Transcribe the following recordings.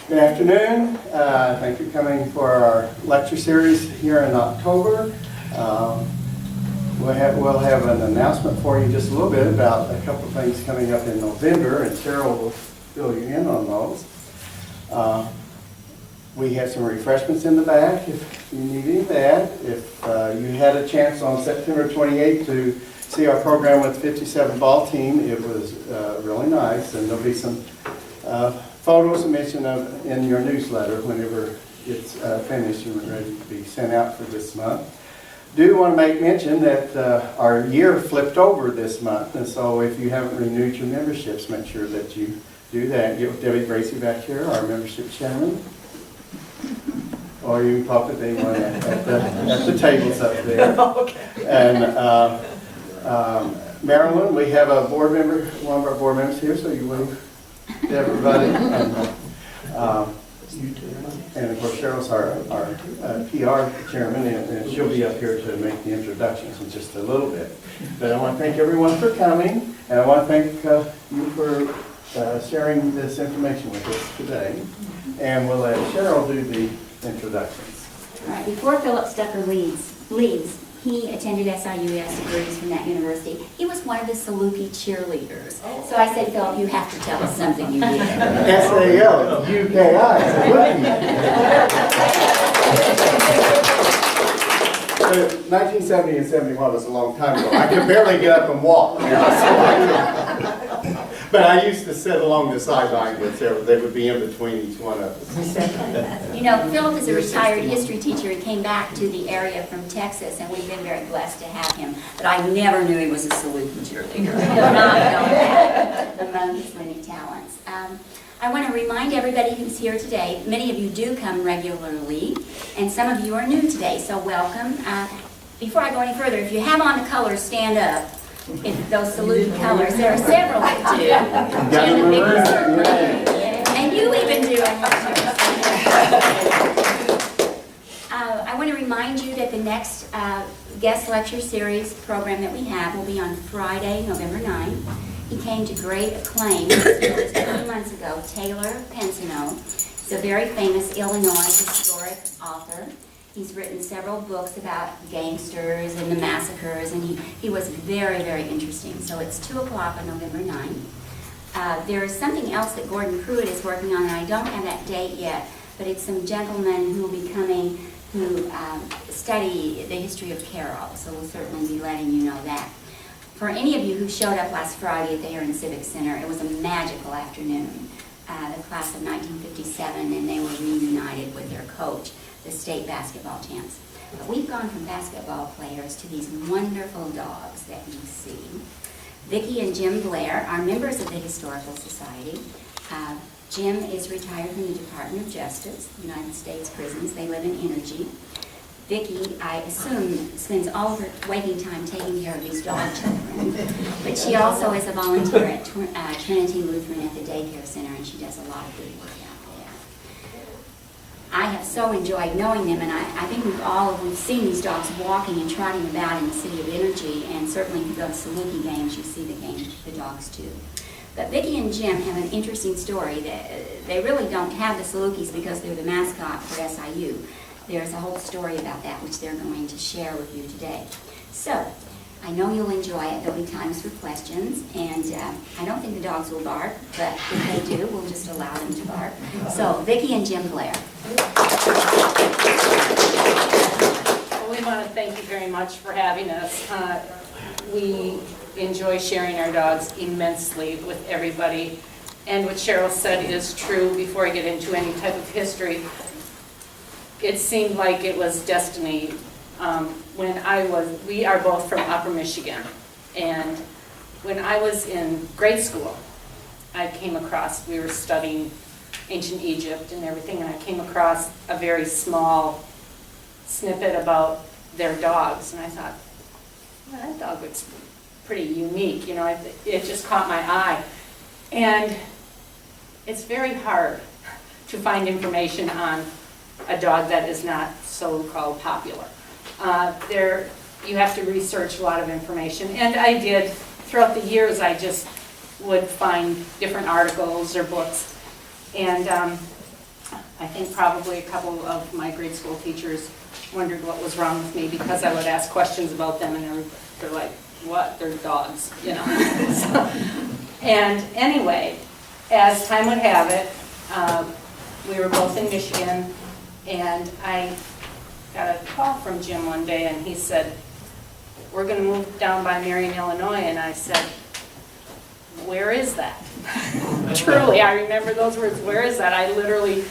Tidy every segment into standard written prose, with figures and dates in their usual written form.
Good afternoon. Thank you for coming for our lecture series here in October. We'll have an announcement for you just a little bit about a couple of things coming up in November, and Cheryl will fill you in on those. We have some refreshments in the back if you need any of that. If you had a chance on September 28th to see our program with the 57 ball team, it was really nice, and there'll be some photos mentioned in your newsletter whenever it's finished and ready to be sent out for this month. Do want to make mention that our year flipped over this month, and so if you haven't renewed your memberships, make sure that you do that. Get with Debbie Gracie back here, our membership chairman, or you can pop it anyone at the tables up there. Okay. And Marilyn, we have a board member, one of our board members here, so you wave to everybody. And of course, Cheryl's our PR chairman, and she'll be up here to make the introductions in just a little bit. But I want to thank everyone for coming, and I want to thank you for sharing this information with us today. And we'll let Cheryl do the introductions. All right, before Philip Stucker leaves, he attended SIUS degrees from that university. He was one of the Saluki cheerleaders. So I said, Philip, you have to tell us something you did. SALUKI, Saluki. 1970 and 71 was a long time ago. I could barely get up and walk. But I used to sit along the sideline with them. They would be in between each one of us. You know, Philip is a retired history teacher. He came back to the area from Texas, and we've been very blessed to have him. But I never knew he was a Saluki cheerleader. I did not know that among his many talents. I want to remind everybody who's here today, many of you do come regularly, and some of you are new today, so welcome. Before I go any further, if you have on the colors, stand up. If those Saluki colors, there are several that do. Jim and Vicki certainly, and you even do. I want to remind you that the next guest lecture series program that we have will be on Friday, November 9th. He came to great acclaim just a few months ago. Taylor Pensino is a very famous Illinois historic author. He's written several books about gangsters and the massacres, and he was very, very interesting. So it's 2 o'clock on November 9th. There is something else that Gordon Pruitt is working on, and I don't have that date yet, but it's some gentlemen who will be coming who study the history of Carroll, so we'll certainly be letting you know that. For any of you who showed up last Friday at the Herrin Civic Center, it was a magical afternoon. The class of 1957, and they were reunited with their coach, the state basketball champs. But we've gone from basketball players to these wonderful dogs that you see. Vicki and Jim Blair are members of the Historical Society. Jim is retired from the Department of Justice, United States prisons. They live in Energy. Vicki, I assume, spends all of her waking time taking care of these dog children. But she also is a volunteer at Trinity Lutheran at the daycare center, and she does a lot of good work out there. I have so enjoyed knowing them, and I think we've seen these dogs walking and trotting about in the city of Energy, and certainly if you go to Saluki games, you see the dogs too. But Vicki and Jim have an interesting story. They really don't have the Salukis because they're the mascot for SIU. There's a whole story about that which they're going to share with you today. So, I know you'll enjoy it. There'll be times for questions, and I don't think the dogs will bark, but if they do, we'll just allow them to bark. So, Vicki and Jim Blair. Well, we want to thank you very much for having us. We enjoy sharing our dogs immensely with everybody. And what Cheryl said is true. Before I get into any type of history, it seemed like it was destiny. We are both from Upper Michigan, and when I was in grade school, we were studying ancient Egypt and everything, and I came across a very small snippet about their dogs, and I thought, well, that dog looks pretty unique, it just caught my eye. And it's very hard to find information on a dog that is not so-called popular. You have to research a lot of information, and I did. Throughout the years, I just would find different articles or books, and I think probably a couple of my grade school teachers wondered what was wrong with me because I would ask questions about them and they're like, what? They're dogs, you know? So, and anyway, as time would have it, we were both in Michigan, and I got a call from Jim one day, and he said, we're going to move down by Marion, Illinois, and I said, where is that? Truly, I remember those words, where is that? I literally,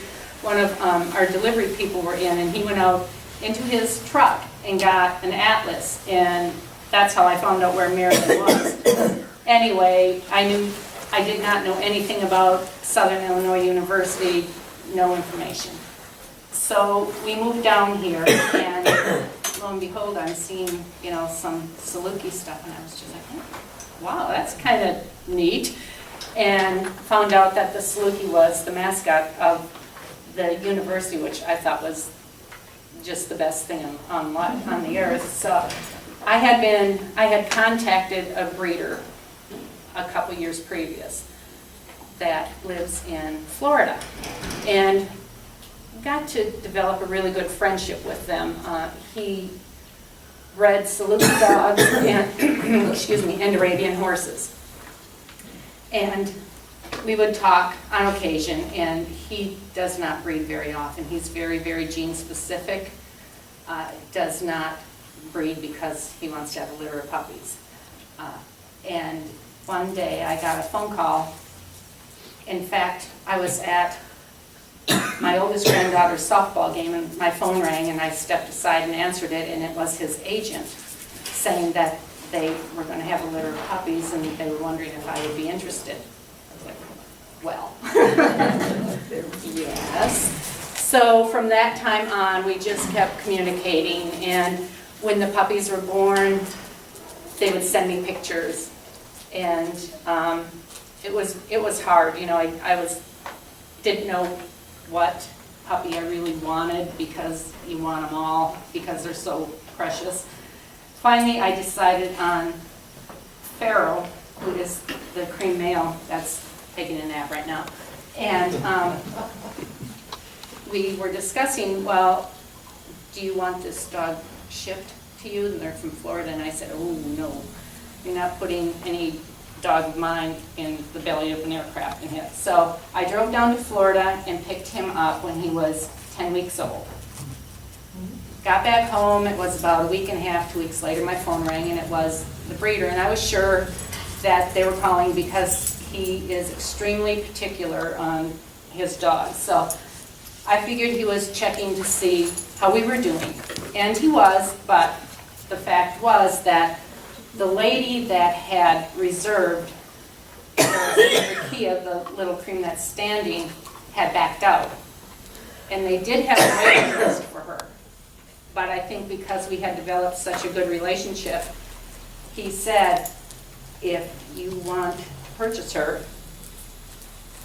one of our delivery people were in, and he went out into his truck and got an atlas, and that's how I found out where Marion was. Anyway, I did not know anything about Southern Illinois University, no information. So we moved down here, and lo and behold, I'm seeing, you know, some Saluki stuff, and I was just like, oh, wow, that's kind of neat. And found out that the Saluki was the mascot of the university, which I thought was just the best thing on the earth. So I had contacted a breeder a couple years previous that lives in Florida, and got to develop a really good friendship with them. He bred Saluki Dogs and excuse me, and Arabian horses, and we would talk on occasion. And he does not breed very often. He's very, very gene specific. Does not breed because he wants to have a litter of puppies. And one day I got a phone call. In fact, I was at my oldest granddaughter's softball game, and my phone rang, and I stepped aside and answered it, and it was his agent saying that they were going to have a litter of puppies, and they were wondering if I would be interested. I was like, well, yes. So from that time on, we just kept communicating, and when the puppies were born, they would send me pictures, and it was hard. You know, I didn't know what puppy I really wanted, because you want them all because they're so precious. Finally, I decided on Pharaoh, who is the cream male that's taking a nap right now. And we were discussing, well, do you want this dog shipped to you? And they're from Florida. And I said, oh, no, you're not putting any dog of mine in the belly of an aircraft and hit. So I drove down to Florida and picked him up when he was 10 weeks old. Got back home, it was about a week and a half, 2 weeks later, my phone rang, and it was the breeder. And I was sure that they were calling because he is extremely particular on his dogs. So I figured he was checking to see how we were doing. And he was, but the fact was that the lady that had reserved the Kia, the little cream that's standing, had backed out. And they did have a waiting list for her. But I think because we had developed such a good relationship, he said, if you want to purchase her,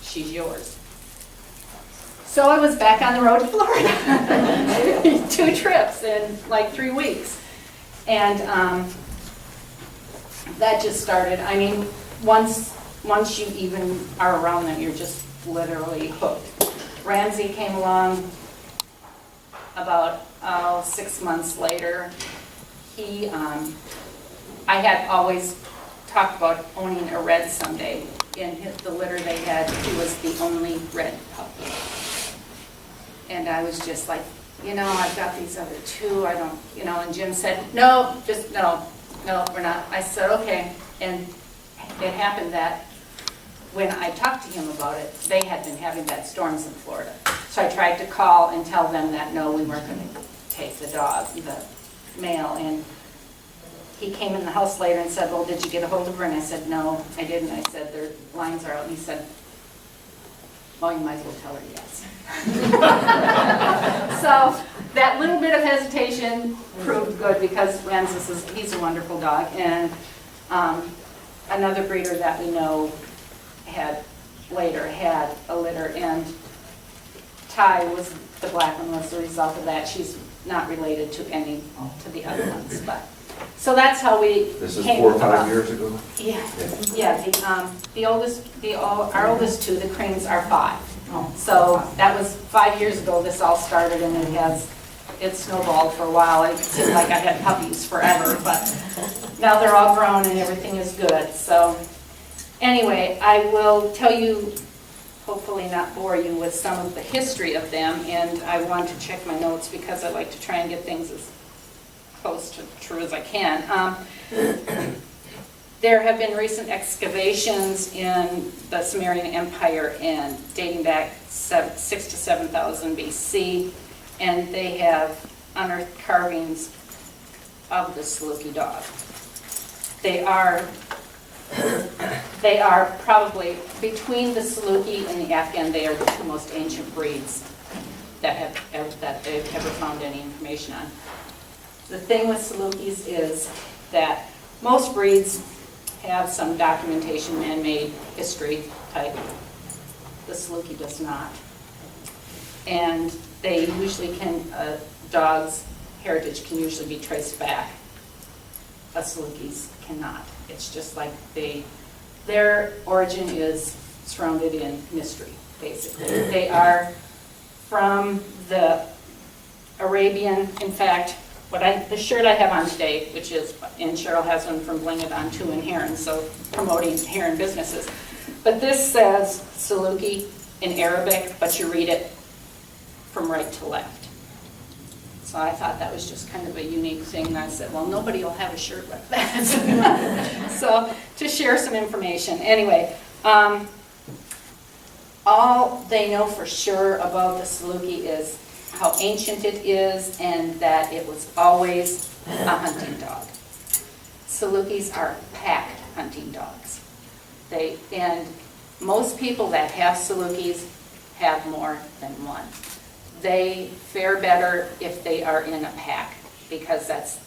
she's yours. So I was back on the road to Florida. 2 trips in like 3 weeks. And that just started. I mean, once you even are around them, you're just literally hooked. Ramsey came along about 6 months later. I had always talked about owning a red someday. In the litter they had, he was the only red puppy. And I was just like, you know, I've got these other 2, I don't, you know, and Jim said, no, just no, we're not. I said, okay. And it happened that when I talked to him about it, they had been having bad storms in Florida. So I tried to call and tell them that, no, we weren't going to take the dog, the male. And he came in the house later and said, well, did you get a hold of her? And I said, no, I didn't. I said, their lines are out. And he said, well, you might as well tell her yes. So that little bit of hesitation proved good, because Ramses he's a wonderful dog. And another breeder that we know later had a litter, and Ty was the black one, was the result of that. She's not related to the other ones, but so that's how we This is came 4 or 5 about. years ago? Yeah. The oldest, our oldest 2, the creams, are 5. So that was 5 years ago this all started, and it snowballed for a while. It seemed like I had puppies forever, but now they're all grown and everything is good. So anyway, I will tell you, hopefully not bore you with some of the history of them, and I want to check my notes because I like to try and get things as close to true as I can. There have been recent excavations in the Sumerian Empire and dating back 6 to 7,000 BC, and they have unearthed carvings of the Saluki dog. They are probably, between the Saluki and the Afghan, they are the two most ancient breeds that they've ever found any information on. The thing with Salukis is that most breeds have some documentation, man-made history type. The Saluki does not. And they usually can, dog's heritage can usually be traced back. A Saluki's cannot. It's just like their origin is surrounded in mystery, basically. They are from the Arabian, in fact, the shirt I have on today, which is, and Cheryl has one from Bling It On too in Herrin, so promoting Herrin businesses. But this says Saluki in Arabic, but you read it from right to left. So I thought that was just kind of a unique thing, and I said, well, nobody will have a shirt like that. So to share some information. Anyway, all they know for sure about the Saluki is how ancient it is and that it was always a hunting dog. Salukis are pack hunting dogs. And most people that have Salukis have more than one. They fare better if they are in a pack because that's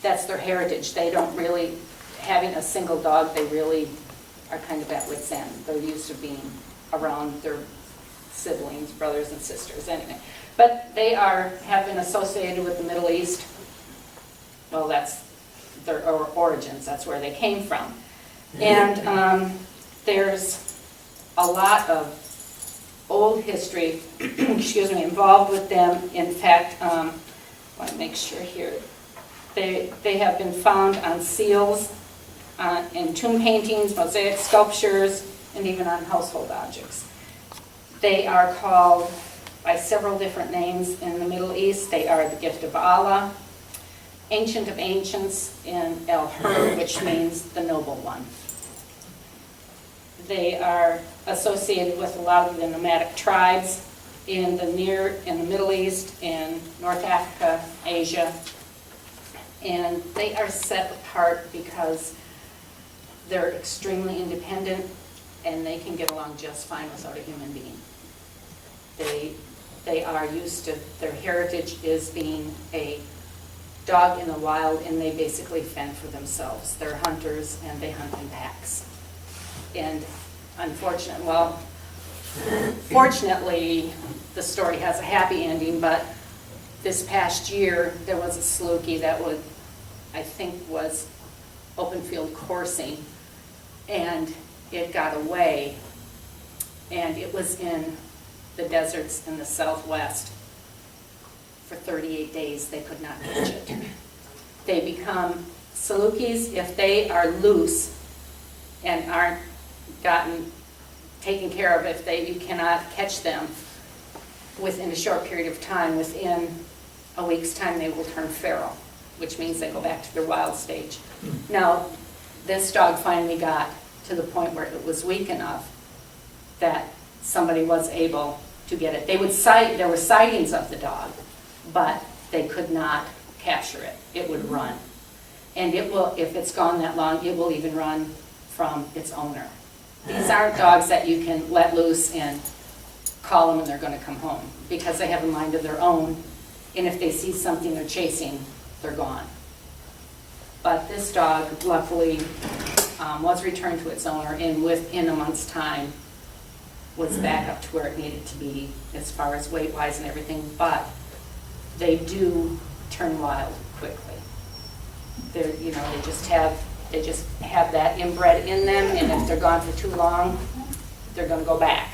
their heritage. They don't really, having a single dog, they really are kind of at wit's end. They're used to being around their siblings, brothers and sisters, anyway. But they have been associated with the Middle East. Well, that's their origins. That's where they came from. And there's a lot of old history, excuse me, involved with them. In fact, I want to make sure here. They have been found on seals, in tomb paintings, mosaic sculptures, and even on household objects. They are called by several different names in the Middle East. They are the gift of Allah, Ancient of Ancients, and El Hur, which means the noble one. They are associated with a lot of the nomadic tribes in the Middle East, in North Africa, Asia, and they are set apart because they're extremely independent and they can get along just fine without a human being. They are used to, their heritage is being a dog in the wild, and they basically fend for themselves. They're hunters and they hunt in packs. And fortunately, the story has a happy ending, but this past year, there was a Saluki that was open field coursing, and it got away, and it was in the deserts in the Southwest for 38 days. They could not catch it. They become Salukis if they are loose and aren't taken care of. If you cannot catch them within a short period of time, within a week's time, they will turn feral, which means they go back to their wild stage. Now, this dog finally got to the point where it was weak enough that somebody was able to get it. There were sightings of the dog, but they could not capture it. It would run. And it will, if it's gone that long, it will even run from its owner. These aren't dogs that you can let loose and call them and they're going to come home, because they have a mind of their own, and if they see something they're chasing, they're gone. But this dog, luckily, was returned to its owner, and within a month's time was back up to where it needed to be as far as weight-wise and everything, but they do turn wild quickly. They just have that inbred in them, and if they're gone for too long, they're going to go back.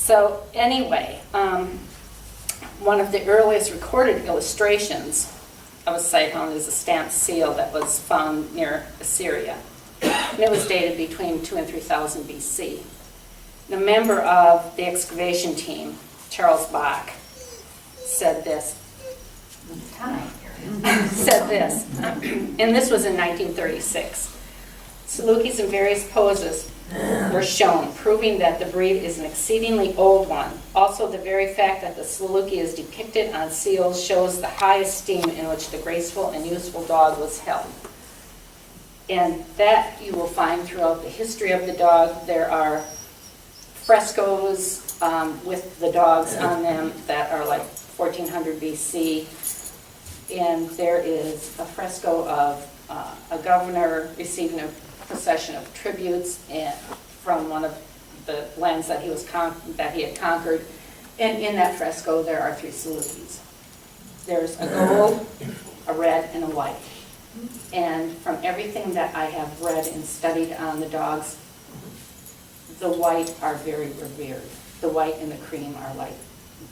So anyway, one of the earliest recorded illustrations of a sight-hound is a stamped seal that was found near Assyria. And it was dated between 2,000 and 3,000 BC. The member of the excavation team, Charles Bach, said this, and this was in 1936. Salukis in various poses were shown, proving that the breed is an exceedingly old one. Also, the very fact that the Saluki is depicted on seals shows the high esteem in which the graceful and useful dog was held. And that you will find throughout the history of the dog. There are frescoes with the dogs on them that are like 1400 BC. And there is a fresco of a governor receiving a procession of tributes from one of the lands that he had conquered. And in that fresco, there are 3 Salukis. There's a gold, a red, and a white. And from everything that I have read and studied on the dogs, the white are very revered. The white and the cream are like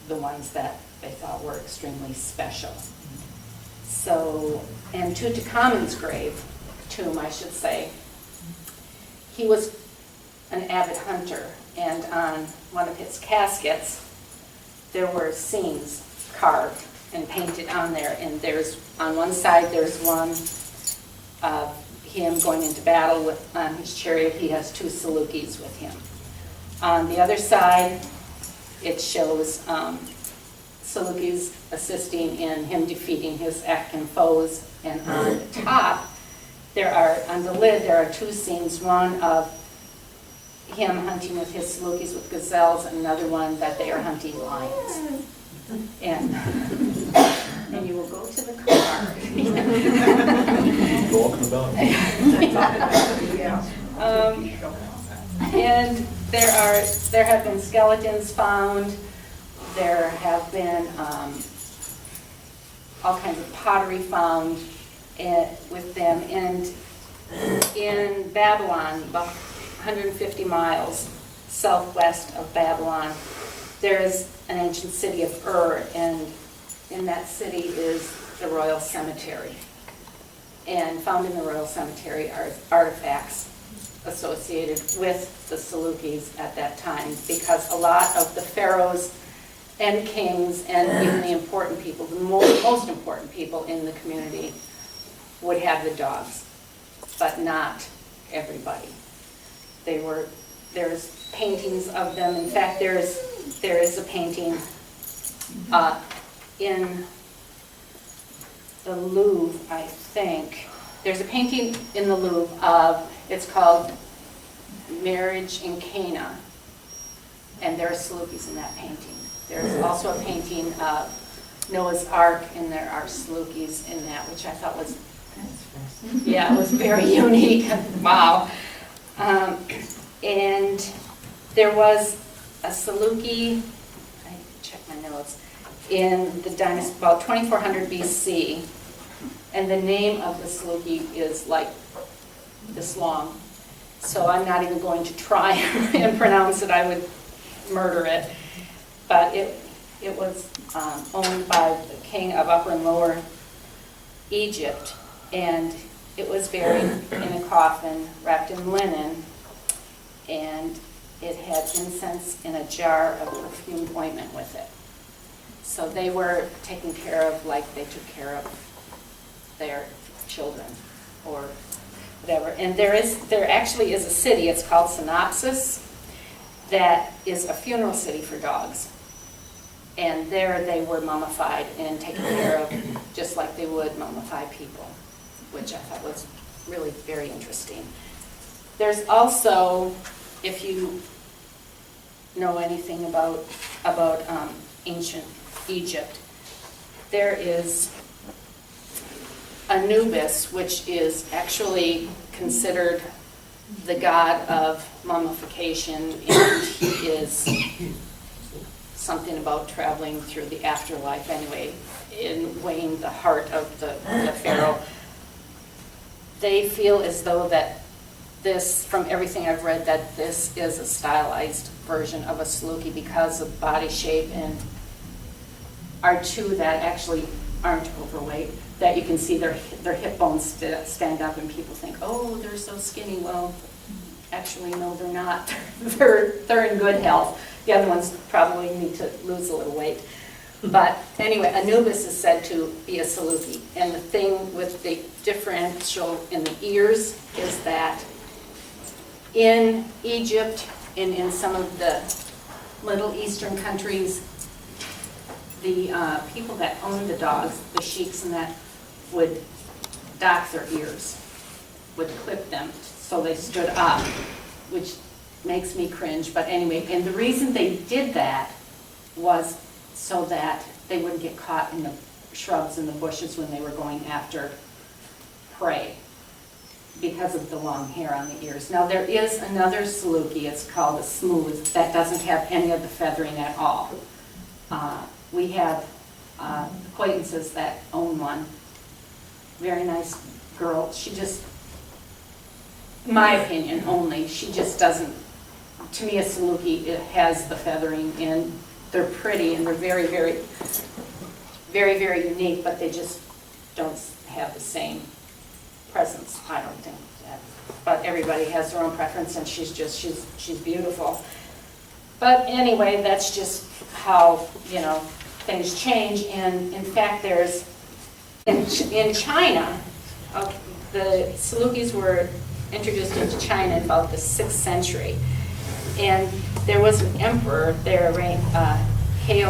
the ones that they thought were extremely special. So, and Tutankhamun's tomb, I should say, he was an avid hunter, and on one of his caskets, there were scenes carved and painted on there. And there's, on one side, there's one of him going into battle with, on his chariot, he has 2 Salukis with him. On the other side, it shows Salukis assisting in him defeating his African foes. And on the top, on the lid, there are 2 scenes, one of him hunting with his Salukis with gazelles, and another one that they are hunting lions. And you will go to the car. Talking about and there have been skeletons found. There have been all kinds of pottery found with them. And in Babylon, about 150 miles southwest of Babylon, there is an ancient city of Ur, and in that city is the royal cemetery. And found in the royal cemetery are artifacts associated with the Salukis at that time, because a lot of the pharaohs and kings and even the important people, the most important people in the community, would have the dogs, but not everybody. There's paintings of them. In fact, there is a painting in the Louvre, I think. There's a painting in the Louvre of, it's called Marriage in Cana, and there are Salukis in that painting. There's also a painting of Noah's Ark, and there are Salukis in that, which I thought was, yeah, it was very unique. Wow. And there was a Saluki, I check my notes, in the dynasty about 2400 BC, and the name of the Saluki is like this long. So I'm not even going to try and pronounce it. I would murder it. But it was owned by the king of Upper and Lower Egypt, and it was buried in a coffin wrapped in linen, and it had incense in a jar of perfumed ointment with it. So they were taken care of like they took care of their children or whatever. And there actually is a city, it's called Synopsis, that is a funeral city for dogs. And there they were mummified and taken care of just like they would mummify people, which I thought was really very interesting. There's also, if you know anything about ancient Egypt, there is Anubis, which is actually considered the god of mummification, and he is something about traveling through the afterlife anyway, in weighing the heart of the pharaoh. They feel as though that this, from everything I've read, that this is a stylized version of a Saluki because of body shape, and are two that actually aren't overweight, that you can see their hip bones stand up and people think, oh, they're so skinny. Well, actually, no, they're not. They're in good health. The other ones probably need to lose a little weight. But anyway, Anubis is said to be a Saluki. And the thing with the differential in the ears is that in Egypt and in some of the Middle Eastern countries, the people that owned the dogs, the sheiks and that, would dock their ears, would clip them so they stood up, which makes me cringe. But anyway, and the reason they did that was so that they wouldn't get caught in the shrubs and the bushes when they were going after prey, because of the long hair on the ears. Now there is another Saluki, it's called a smooth, that doesn't have any of the feathering at all. We have acquaintances that own one. Very nice girl. She just, my opinion only, she just doesn't, to me a Saluki, it has the feathering and they're pretty and they're very, very, very, very unique, but they just don't have the same presence, I don't think. But everybody has their own preference, and she's beautiful. But anyway, that's just how, you know, things change. And in fact, there's, in China, the Salukis were introduced into China in about the 6th century. And there was an emperor there, He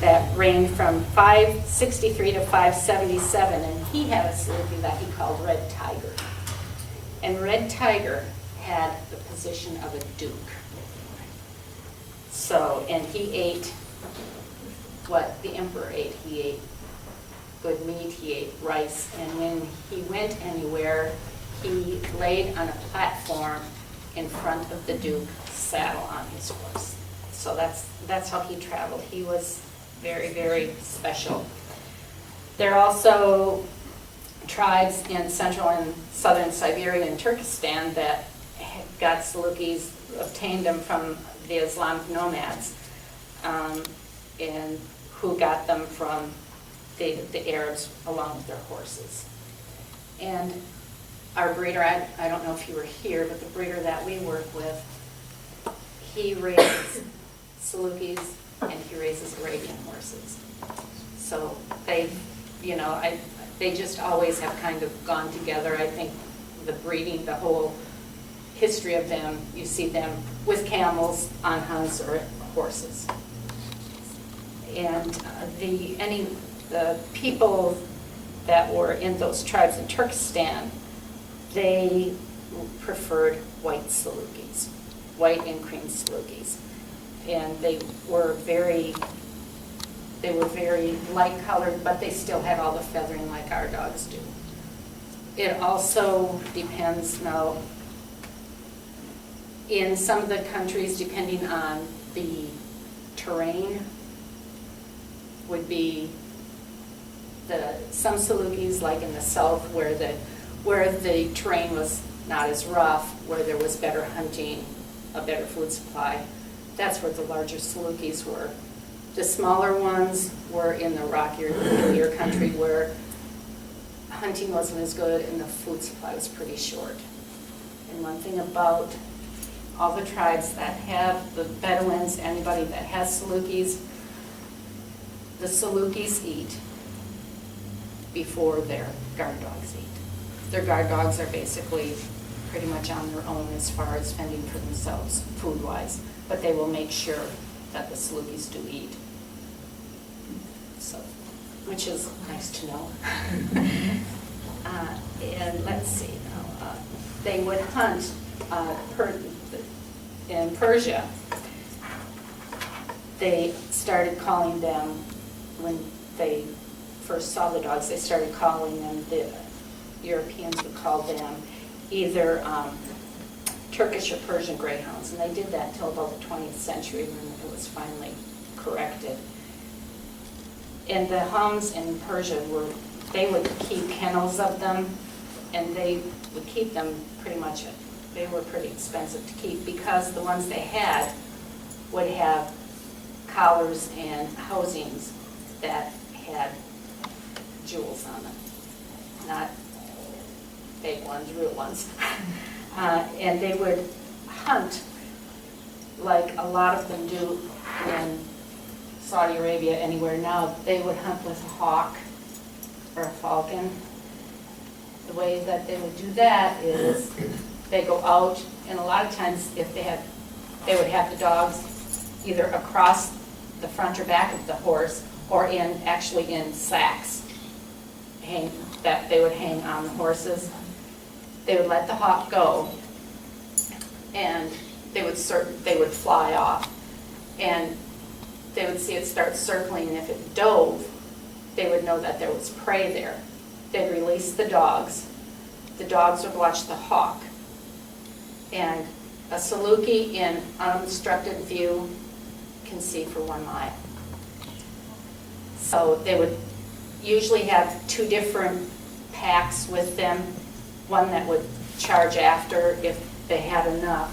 that reigned from 563 to 577, and he had a Saluki that he called Red Tiger. And Red Tiger had the position of a duke. So, and he ate what the emperor ate. He ate good meat, he ate rice, and when he went anywhere, he laid on a platform in front of the duke, saddle on his horse. So that's how he traveled. He was very, very special. There are also tribes in central and southern Siberia and Turkestan that got Salukis, obtained them from the Islamic nomads, and who got them from the Arabs along with their horses. And our breeder, I don't know if you were here, but the breeder that we work with, he raises Salukis and he raises Arabian horses. So they, you know, they just always have kind of gone together. I think the breeding, the whole history of them, you see them with camels, on hunts, or horses. And the people that were in those tribes in Turkestan, they preferred white Salukis, white and cream Salukis. And they were very light colored, but they still had all the feathering like our dogs do. It also depends now, in some of the countries, depending on the terrain, would be some Salukis, like in the south, where the terrain was not as rough, where there was better hunting, a better food supply. That's where the larger Salukis were. The smaller ones were in the rockier, hillier country where hunting wasn't as good and the food supply was pretty short. And one thing about all the tribes that have the Bedouins, anybody that has Salukis, the Salukis eat before their guard dogs eat. Their guard dogs are basically pretty much on their own as far as fending for themselves food-wise, but they will make sure that the Salukis do eat. So, which is nice to know. And let's see, they would hunt in Persia. They started calling them, when they first saw the dogs, they started calling them, the Europeans would call them either Turkish or Persian greyhounds, and they did that until about the 20th century when it was finally corrected. And the Huns in Persia they would keep kennels of them, and they would keep them pretty much they were pretty expensive to keep because the ones they had would have collars and housings that had jewels on them, not fake ones, real ones. And they would hunt like a lot of them do in Saudi Arabia, anywhere now. They would hunt with a hawk or a falcon. The way that they would do that is they go out, and a lot of times if they would have the dogs either across the front or back of the horse or actually in sacks that they would hang on the horses. They would let the hawk go, and they would fly off, and they would see it start circling, and if it dove, they would know that there was prey there. They'd release the dogs. The dogs would watch the hawk, and a Saluki in unobstructed view can see for 1 mile. So they would usually have 2 different packs with them, one that would charge after if they had enough.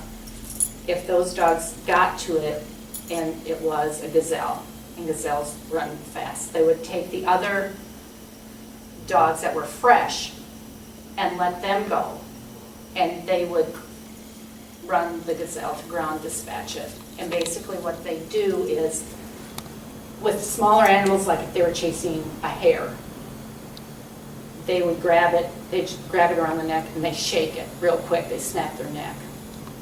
If those dogs got to it and it was a gazelle, and gazelles run fast, they would take the other dogs that were fresh and let them go, and they would run the gazelle to ground, dispatch it. And basically what they do is, with smaller animals, like if they were chasing a hare, they would grab it around the neck, and they shake it real quick. They snap their neck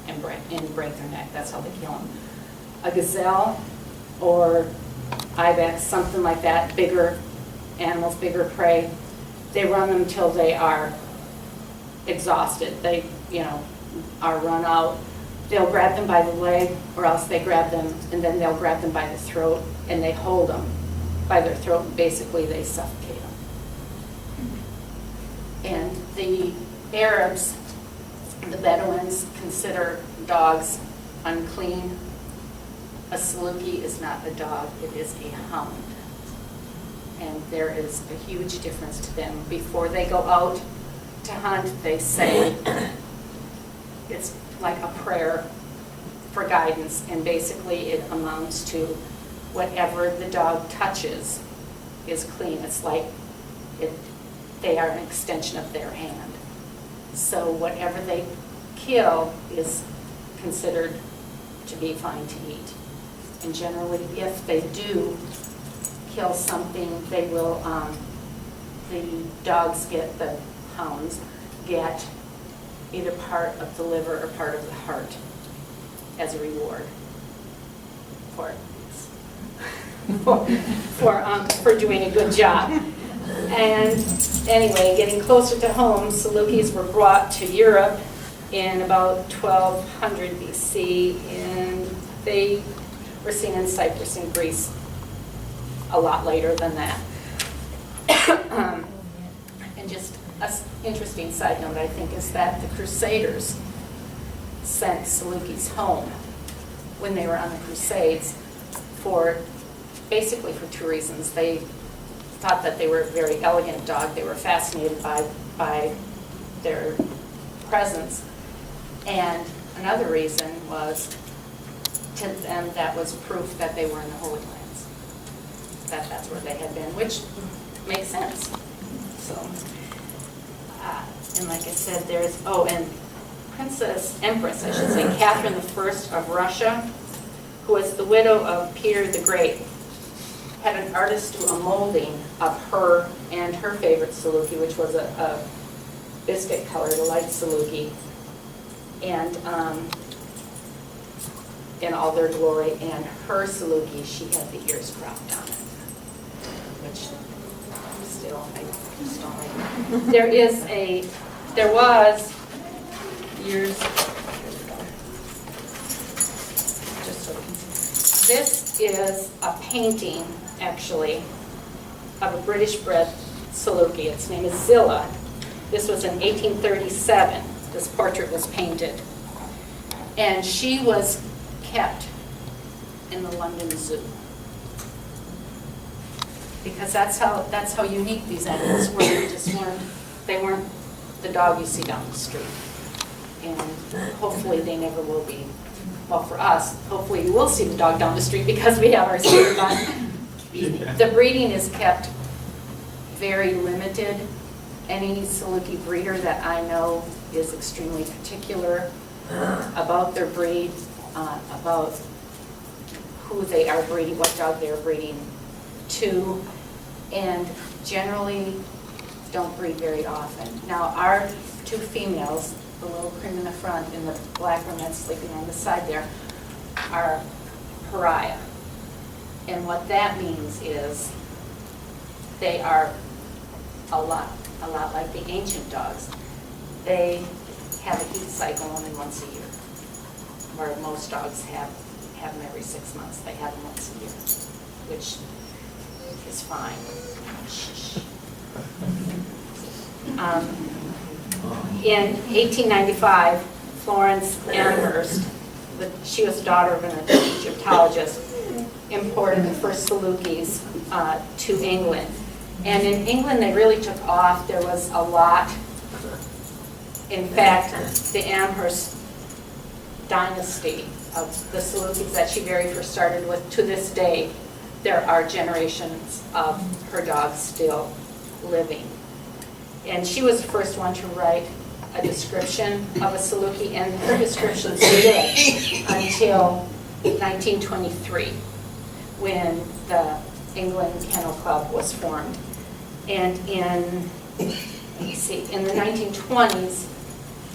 and break their neck. That's how they kill them. A gazelle or ibex, something like that, bigger animals, bigger prey, they run them till they are exhausted. They, are run out. They'll grab them by the leg, or else they grab them, and then they'll grab them by the throat, and they hold them by their throat, and basically they suffocate them. And the Arabs, the Bedouins, consider dogs unclean. A Saluki is not a dog, it is a hound. And there is a huge difference to them. Before they go out to hunt, they say, it's like a prayer for guidance, and basically it amounts to whatever the dog touches is clean. It's like they are an extension of their hand. So whatever they kill is considered to be fine to eat. And generally, if they do kill something, they will, the hounds get either part of the liver or part of the heart as a reward for doing a good job. And anyway, getting closer to home, Salukis were brought to Europe in about 1200 BC, and they were seen in Cyprus and Greece a lot later than that. And just an interesting side note, I think, is that the Crusaders sent Salukis home when they were on the Crusades basically for 2 reasons. They thought that they were a very elegant dog. They were fascinated by their presence. And another reason was, to them, that was proof that they were in the Holy Lands, that's where they had been, which makes sense. So, and like I said, and Empress, I should say, Catherine I of Russia, who was the widow of Peter the Great, had an artist do a molding of her and her favorite Saluki, which was a biscuit-colored, a light Saluki, and in all their glory. And her Saluki, she had the ears cropped on it, which still, I just don't like. There was years. Just so we can see. This is a painting, actually, of a British-bred Saluki. Its name is Zilla. This was in 1837. This portrait was painted. And she was kept in the London Zoo. Because that's how unique these animals were. They weren't the dog you see down the street. and hopefully they never will be. Well, for us, hopefully you will see the dog down the street because we have our steer, but the breeding is kept very limited. Any Saluki breeder that I know is extremely particular about their breed, about who they are breeding, what dog they're breeding to, and generally don't breed very often. Now, our two females, the little cream in the front and the black one that's sleeping on the side there, are pariah. And what that means is they are a lot like the ancient dogs. They have a heat cycle only once a year, where most dogs have them every 6 months. They have them once a year, which is fine. In 1895, Florence Amherst, she was the daughter of an Egyptologist, imported the first Salukis to England. And in England, they really took off. There was a lot. In fact, the Amherst dynasty of the Salukis that she very first started with, to this day, there are generations of her dogs still living. And she was the first one to write a description of a Saluki, and her descriptions lived until 1923, when the England Kennel Club was formed. And in the 1920s,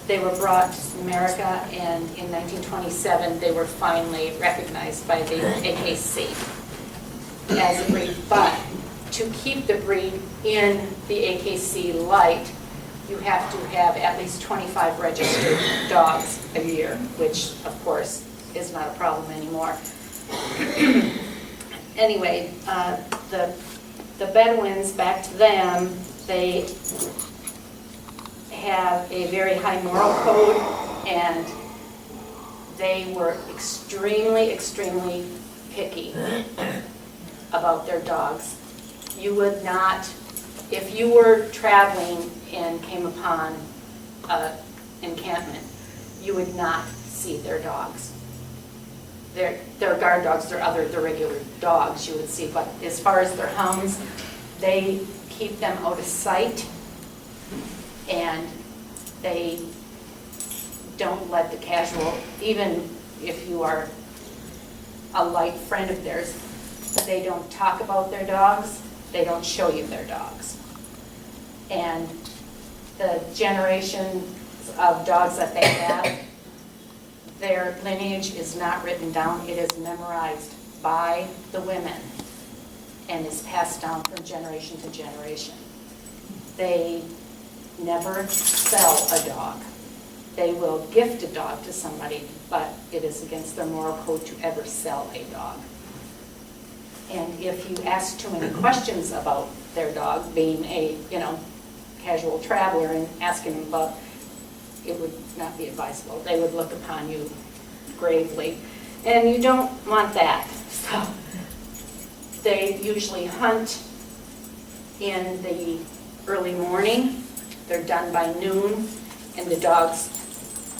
they were brought to America, and in 1927, they were finally recognized by the AKC as a breed. But to keep the breed in the AKC light, you have to have at least 25 registered dogs a year, which, of course, is not a problem anymore. Anyway, the Bedouins, back to them, they have a very high moral code, and they were extremely, extremely picky about their dogs. You would not, if you were traveling and came upon an encampment, you would not see their dogs. Their guard dogs, the regular dogs you would see, but as far as their hounds, they keep them out of sight, and they don't let the casual, even if you are a light friend of theirs, they don't talk about their dogs, they don't show you their dogs. And the generations of dogs that they have, their lineage is not written down, it is memorized by the women and is passed down from generation to generation. They never sell a dog. They will gift a dog to somebody, but it is against their moral code to ever sell a dog. And if you ask too many questions about their dog, being a, casual traveler, and asking them about, it would not be advisable. They would look upon you gravely, and you don't want that. So they usually hunt in the early morning. They're done by noon, and the dogs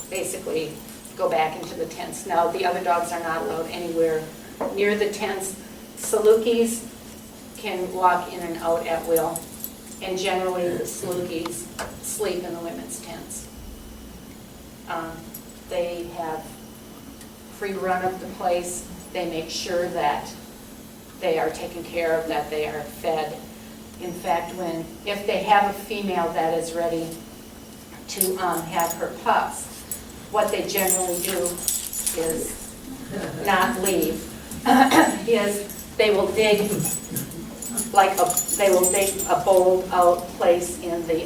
basically go back into the tents. Now, the other dogs are not allowed anywhere near the tents. Salukis can walk in and out at will, and generally the Salukis sleep in the women's tents. They have free run of the place. They make sure that they are taken care of, that they are fed. In fact, if they have a female that is ready to have her pups, what they generally do is not leave, is they will dig a bowled out place in the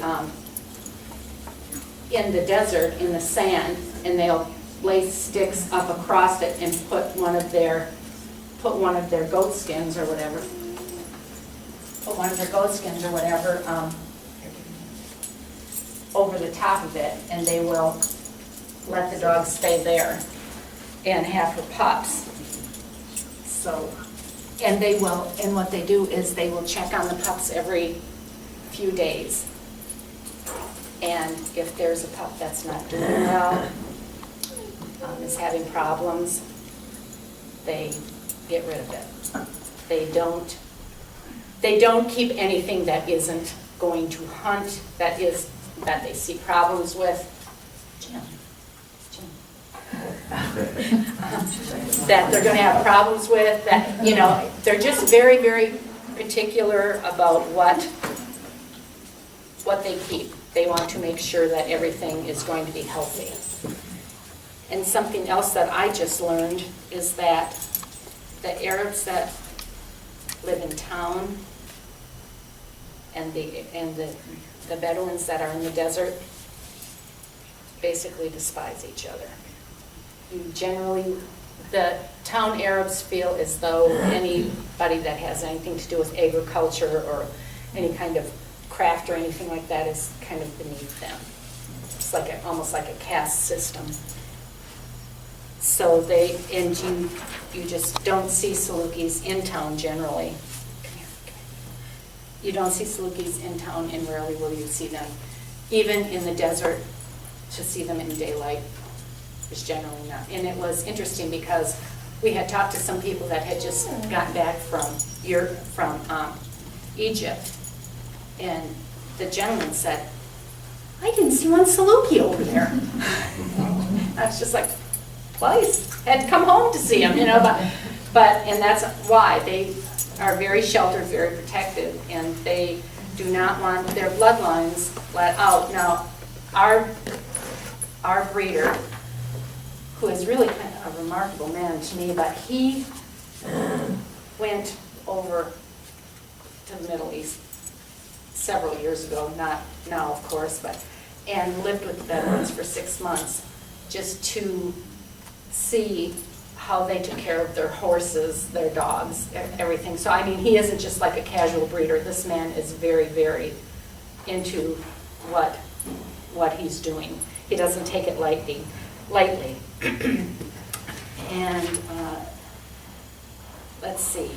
desert, in the sand, and they'll lay sticks up across it and put one of their goat skins or whatever. Over the top of it, and they will let the dog stay there and have her pups. So, and what they do is they will check on the pups every few days. And if there's a pup that's not doing well, is having problems, they get rid of it. They don't keep anything that isn't going to hunt, that they see problems with. Jim. That they're going to have problems with, that, you know, they're just very, very particular about what they keep. They want to make sure that everything is going to be healthy. And something else that I just learned is that the Arabs that live in town and the Bedouins that are in the desert basically despise each other. Generally, the town Arabs feel as though anybody that has anything to do with agriculture or any kind of craft or anything like that is kind of beneath them. It's like almost like a caste system. So you just don't see Salukis in town generally. You don't see Salukis in town, and rarely will you see them. Even in the desert, to see them in daylight is generally not. And it was interesting because we had talked to some people that had just gotten back from Egypt, and the gentleman said, "I didn't see one Saluki over there." I was just like, well, he's had come home to see him, you know, and that's why they are very sheltered, very protective, and they do not want their bloodlines let out. Now, our breeder, who is really kind of a remarkable man to me, but he went over to the Middle East several years ago, not now, of course, and lived with the Bedouins for 6 months just to see how they took care of their horses, their dogs, everything. So, I mean, he isn't just like a casual breeder. This man is very, very into what he's doing. He doesn't take it lightly. And let's see.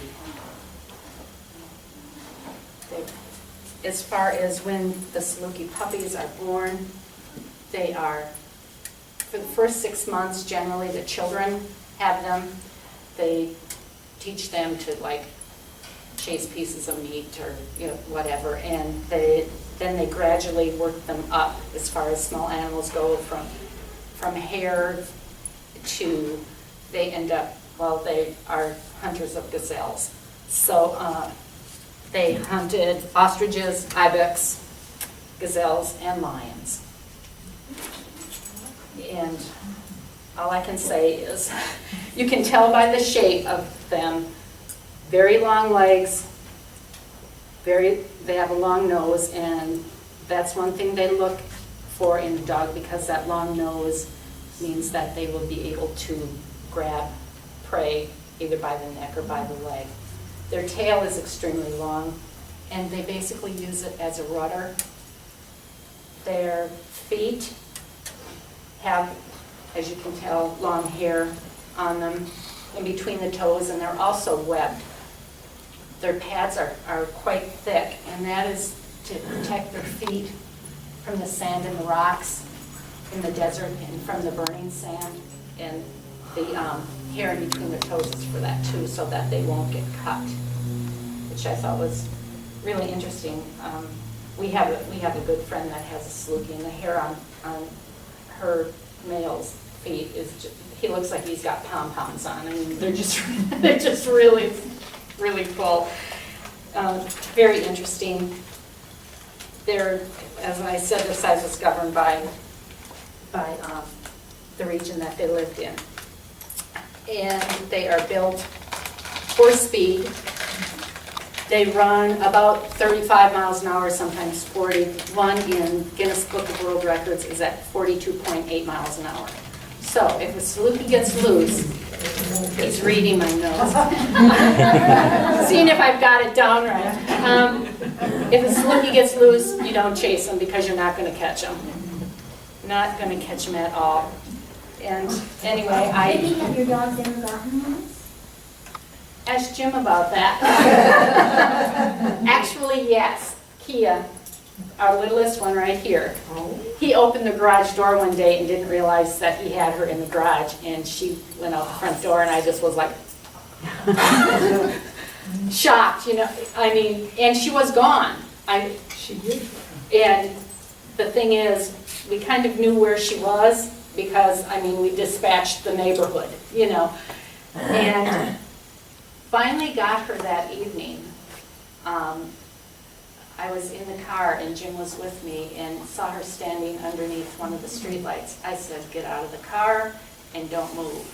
As far as when the Saluki puppies are born, they are, for the first 6 months, generally the children have them. They teach them to like chase pieces of meat or whatever, and then they gradually work them up as far as small animals go, from hare to they end up, they are hunters of gazelles. So they hunted ostriches, ibex, gazelles, and lions. And all I can say is, you can tell by the shape of them, very long legs, they have a long nose, and that's one thing they look for in a dog, because that long nose means that they will be able to grab prey either by the neck or by the leg. Their tail is extremely long, and they basically use it as a rudder. Their feet have, as you can tell, long hair on them in between the toes, and they're also webbed. Their pads are quite thick, and that is to protect their feet from the sand and the rocks in the desert and from the burning sand. And the hair in between their toes is for that too, so that they won't get cut, which I thought was really interesting. We have a good friend that has a Saluki, and the hair on her male's feet he looks like he's got pom-poms on. I mean, they're just really, really cool. Very interesting. They're, as I said, their size was governed by the region that they lived in. And they are built for speed. They run about 35 miles an hour, sometimes 40. One in Guinness Book of World Records is at 42.8 miles an hour. So if a Saluki gets loose, he's reading my notes, seeing if I've got it down right. If a Saluki gets loose, you don't chase him, because you're not going to catch him. Not going to catch him at all. And anyway, Vicki, have your dogs ever gotten loose? Ask Jim about that. Actually, yes. Kia our littlest one right here. He opened the garage door one day and didn't realize that he had her in the garage, and she went out the front door, and I just was like, shocked, you know, I mean, and she was gone. And the thing is, we kind of knew where she was because, I mean, we dispatched the neighborhood, you know. And finally got her that evening. I was in the car and Jim was with me and saw her standing underneath one of the streetlights. I said, get out of the car and don't move.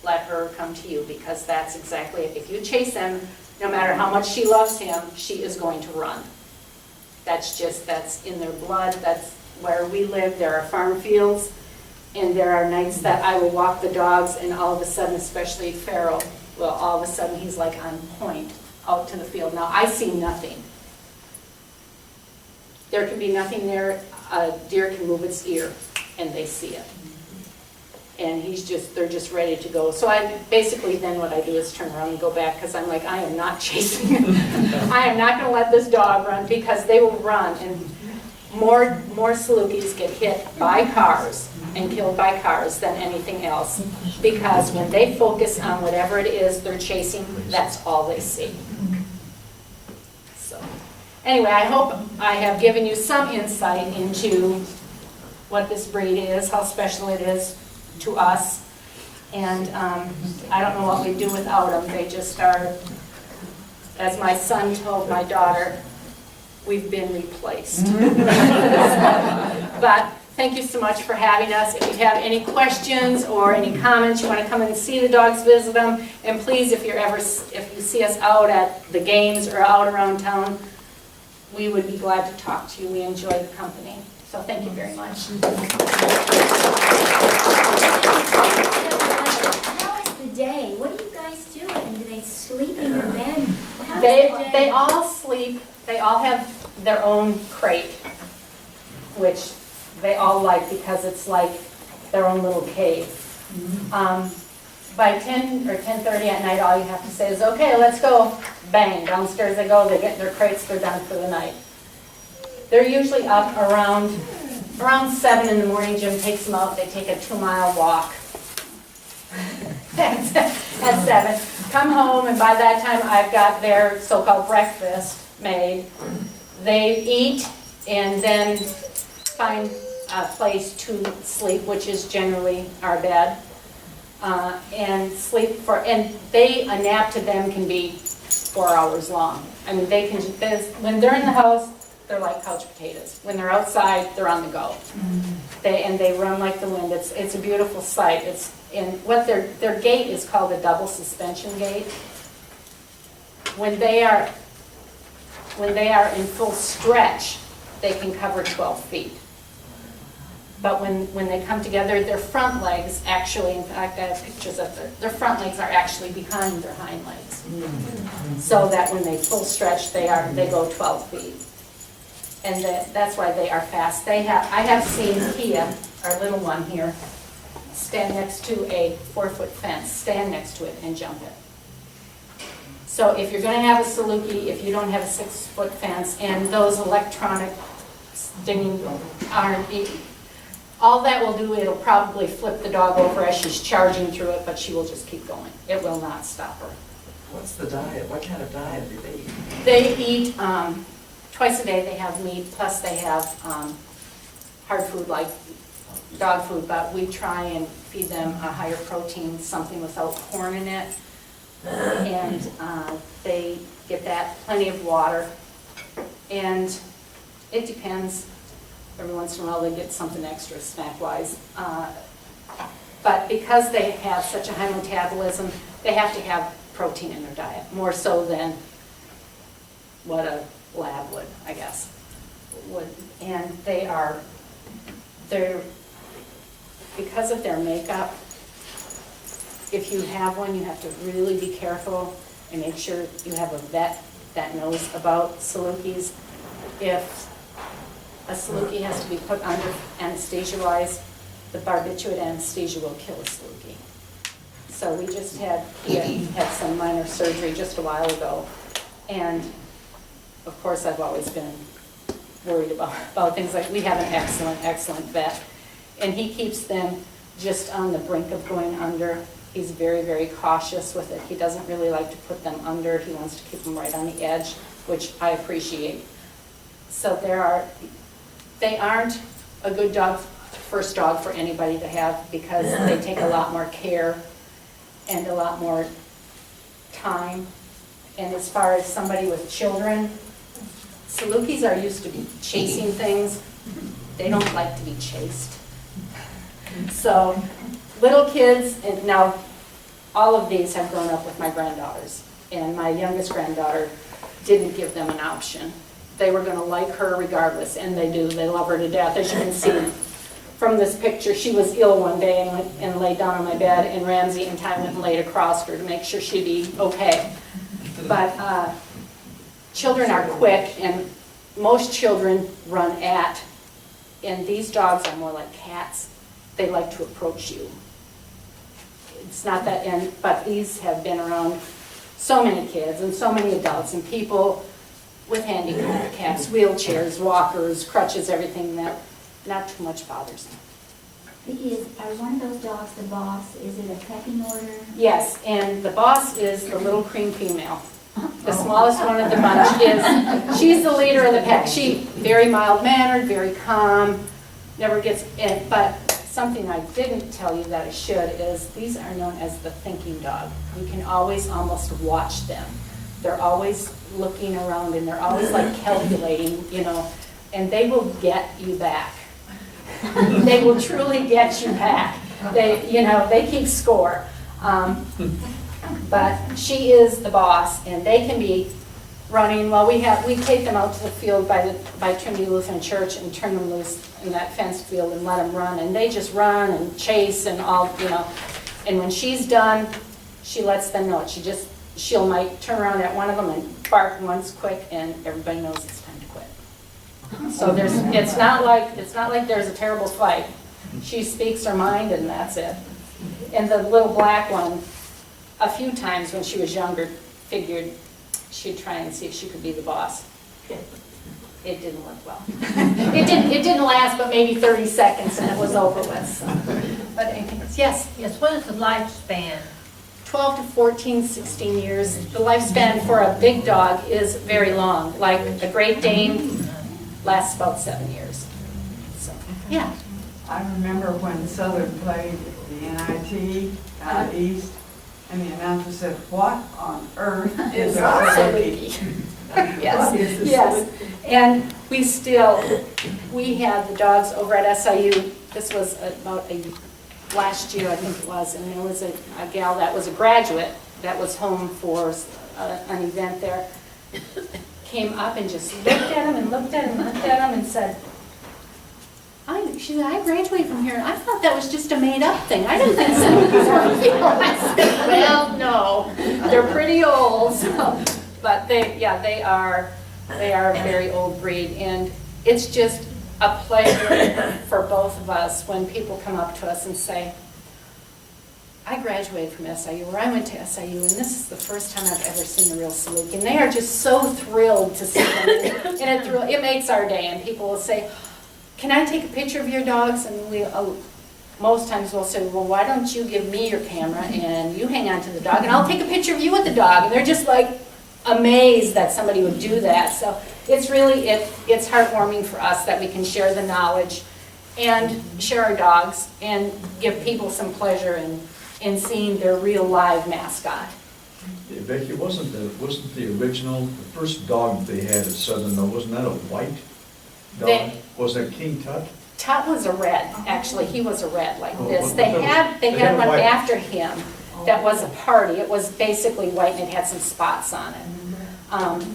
Let her come to you, because that's exactly it. If you chase him, no matter how much she loves him, she is going to run. That's in their blood. That's where we live. There are farm fields, and there are nights that I will walk the dogs, and all of a sudden, especially Farrell, well, all of a sudden he's like on point out to the field. Now, I see nothing. There can be nothing there. A deer can move its ear, and they see it. And they're just ready to go. So basically then what I do is turn around and go back, because I'm like, I am not chasing him. I am not going to let this dog run, because they will run, and more Salukis get hit by cars and killed by cars than anything else, because when they focus on whatever it is they're chasing, that's all they see. So anyway, I hope I have given you some insight into what this breed is, how special it is to us, and I don't know what we do without them. They just are, as my son told my daughter, we've been replaced. But thank you so much for having us. If you have any questions or any comments, you want to come and see the dogs, visit them, and please, if you see us out at the games or out around town, we would be glad to talk to you. We enjoy the company. So thank you very much. How is the day? What do you guys do? And do they sleep in your bed? How is the day? They all sleep. They all have their own crate, which they all like because it's like their own little cave. By 10 or 10:30 at night, all you have to say is, okay, let's go. Bang, downstairs they go, they get their crates, they're done for the night. They're usually up around 7 in the morning. Jim takes them out, they take a 2-mile walk. At 7. Come home, and by that time I've got their so-called breakfast made. They eat and then find a place to sleep, which is generally our bed, and sleep and a nap to them can be 4 hours long. I mean, when they're in the house, they're like couch potatoes. When they're outside, they're on the go. They run like the wind. It's a beautiful sight. What their gait is called a double suspension gait. When they are in full stretch, they can cover 12 feet. But when they come together, their front legs actually, in fact, I have pictures of their front legs are actually behind their hind legs. So that when they full stretch, they go 12 feet. And that's why they are fast. I have seen Kia, our little one here, stand next to a 4-foot fence, stand next to it and jump it. So if you're going to have a Saluki, if you don't have a 6-foot fence, and those electronic stinging aren't, all that will do, it'll probably flip the dog over as she's charging through it, but she will just keep going. It will not stop her. What's the diet? What kind of diet do they eat? They eat, twice a day they have meat, plus they have hard food like dog food, but we try and feed them a higher protein, something without corn in it. And they get that, plenty of water. And it depends. Every once in a while they get something extra snack-wise. But because they have such a high metabolism, they have to have protein in their diet, more so than what a lab would, I guess. And they're, because of their makeup, if you have one, you have to really be careful and make sure you have a vet that knows about Salukis. If a Saluki has to be put under anesthesia-wise, the barbiturate anesthesia will kill a Saluki. So we just had some minor surgery just a while ago. And of course, I've always been worried about things like, we have an excellent vet. And he keeps them just on the brink of going under. He's very cautious with it. He doesn't really like to put them under. He wants to keep them right on the edge, which I appreciate. So they aren't a good dog, first dog for anybody to have, because they take a lot more care and a lot more time. And as far as somebody with children, Salukis are used to be chasing things. They don't like to be chased. So little kids, and now all of these have grown up with my granddaughters, and my youngest granddaughter didn't give them an option. They were going to like her regardless, and they do. They love her to death. As you can see from this picture, she was ill one day and laid down on my bed, and Ramsey and Ty went and laid across her to make sure she'd be okay. But children are quick, and most children run at, and these dogs are more like cats. They like to approach you. It's not that, but these have been around so many kids and so many adults and people with handicaps, wheelchairs, walkers, crutches, everything that not too much bothers them. Vicki, are one of those dogs the boss? Is it a pecking order? Yes, and the boss is the little cream female. The smallest one of the bunch she's the leader of the pack. She very mild-mannered, very calm, never gets in, but something I didn't tell you that I should is these are known as the thinking dog. You can always almost watch them. They're always looking around and they're always like calculating, and they will get you back. They will truly get you back. They keep score. But she is the boss, and they can be running. Well, we take them out to the field by Trinity Lutheran Church and turn them loose in that fenced field and let them run, and they just run and chase and all, And when she's done, she lets them know it. She might turn around at one of them and bark once quick, and everybody knows it's time to quit. So it's not like there's a terrible fight. She speaks her mind, and that's it. And the little black one, a few times when she was younger, figured she'd try and see if she could be the boss. It didn't work well. It didn't last but maybe 30 seconds and it was over with. So. But anything else? Yes? Yes, what is the lifespan? 12 to 14, 16 years. The lifespan for a big dog is very long. Like a Great Dane lasts about 7 years. So, yeah. I remember when Southern played the NIT out east, and the announcer said, "What on earth is a Saluki?" Yes. And we had the dogs over at SIU. This was about last year, I think it was, and there was a gal that was a graduate that was home for an event there. Came up and just looked at him and looked at him and looked at him and said, she said, I graduated from here. I thought that was just a made-up thing. I didn't think Salukis were real. I said, well, no, they're pretty old. So, but they are a very old breed, and it's just a pleasure for both of us when people come up to us and say, I graduated from SIU, or I went to SIU, and this is the first time I've ever seen a real Saluki. And they are just so thrilled to see them, and it makes our day. And people will say, can I take a picture of your dogs? And most times we'll say, well, why don't you give me your camera and you hang on to the dog and I'll take a picture of you with the dog. And they're just like amazed that somebody would do that. So it's really, it's heartwarming for us that we can share the knowledge and share our dogs and give people some pleasure in seeing their real live mascot. Yeah, Vicki, wasn't the original, the first dog they had at Southern, though, wasn't that a white dog? Was that King Tut? Tut was a red, actually. He was a red like Oh, this. but They had one white. after him that was a party. It was basically white and it had some spots on it.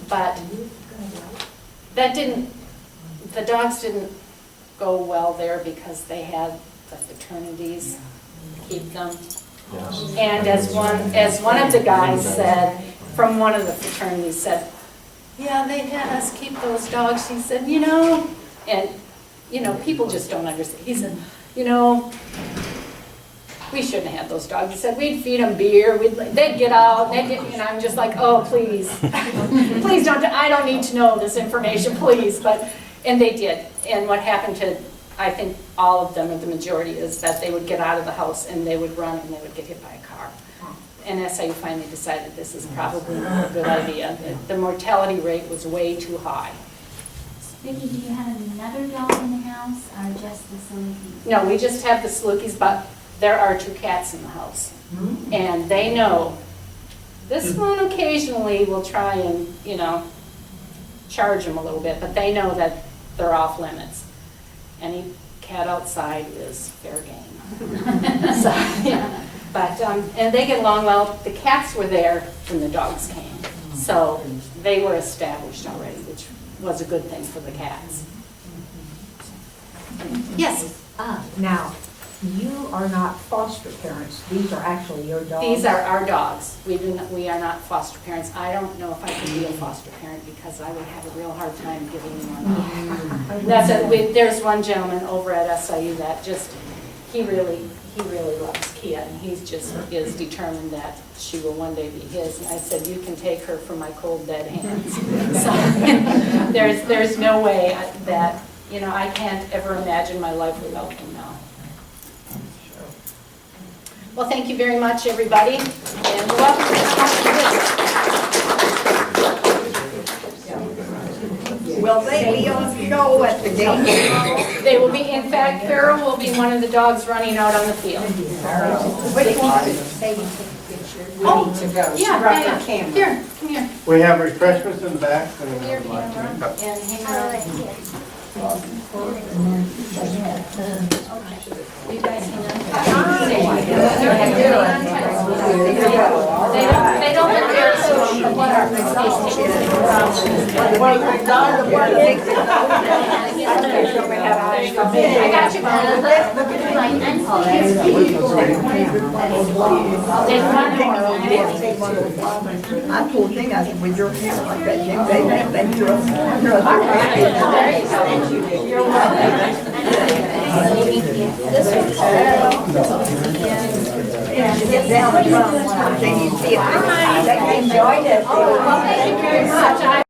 But the dogs didn't go well there because they had the fraternities keep them. Yes. And as one of the guys said, from one of the fraternities said, yeah, they had us keep those dogs. He said, and people just don't understand. He said, we shouldn't have had those dogs. He said, we'd feed them beer, they'd get out, I'm just like, oh, please, please don't, I don't need to know this information, please. But And they did. And what happened to, I think, all of them, or the majority, is that they would get out of the house and they would run and they would get hit by a car. And SIU finally decided this is probably not a good idea. The mortality rate was way too high. Vicki, do you have another dog in the house or just the Salukis? No, we just have the Salukis, but there are 2 cats in the house. And they know, this one occasionally will try and, you know, charge them a little bit, but they know that they're off limits. Any cat outside is fair game. So, yeah. But, and they get along well. The cats were there when the dogs came. So they were established already, which was a good thing for the cats. Yes, Now, you are not foster parents. These are actually your dogs. these are our dogs. We are not foster parents. I don't know if I could be a foster parent because I would have a real hard time giving one up. There's one gentleman over at SIU that just, he really loves Kia, and he just is determined that she will one day be his. And I said, you can take her from my cold dead hands. So there's no way that, you know, I can't ever imagine my life without them now. Well, thank you very much, everybody, and you're welcome to come up and visit. Will they be on show at the game? They will be, in fact, Farrell will be one of the dogs running out on the field. Which one? Oh, yeah, here, come here. We have refreshments in the back. Here, camera, and hang around. You guys hang on. They don't embarrass you. I got you. I told Jane, I said, with your hair like that, Jane, they to us. You're welcome. This one's Get down and run. Jane, you see it. They enjoyed it. Oh, well, thank you very much.